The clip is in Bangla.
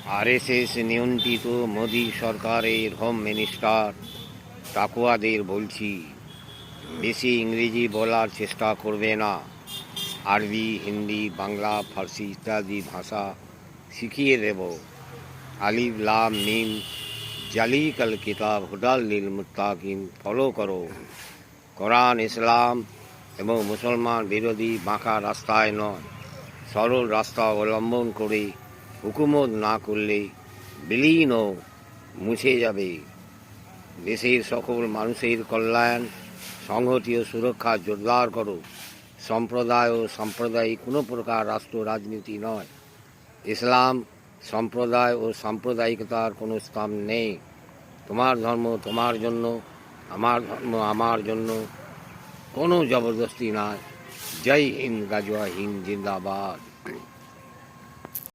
আরএসএস নিয়ন্ত্রিত মোদি সরকারের হোম মিনিস্টার টাকুয়াদের বলছি, বেশি ইংরেজি বলার চেষ্টা করবে না। আরবি, হিন্দি, বাংলা, ফার্সি ইত্যাদি ভাষা শিখিয়ে দেব। আলিফ লাম মিম জালিকাল কিতাব হুদাল লিল মুত্তাকিন ফলো করো। কোরআন ইসলাম এবং মুসলমান বিরোধী বাঁকা রাস্তায় নয়, সরল রাস্তা অবলম্বন করে হুকুমত না করলে বিলীনও মুছে যাবে। দেশের সকল মানুষের কল্যাণ, সংহতি ও সুরক্ষা জোরদার করো। সম্প্রদায় ও সাম্প্রদায়িক কোনো প্রকার রাষ্ট্র রাজনীতি নয়। ইসলাম সম্প্রদায় ও সাম্প্রদায়িকতার কোনো স্থান নেই। তোমার ধর্ম তোমার জন্য, আমার ধর্ম আমার জন্য, কোনো জবরদস্তি নয়। জয় হিন্দ, গাজওয়া হিন্দ, জিন্দাবাদ।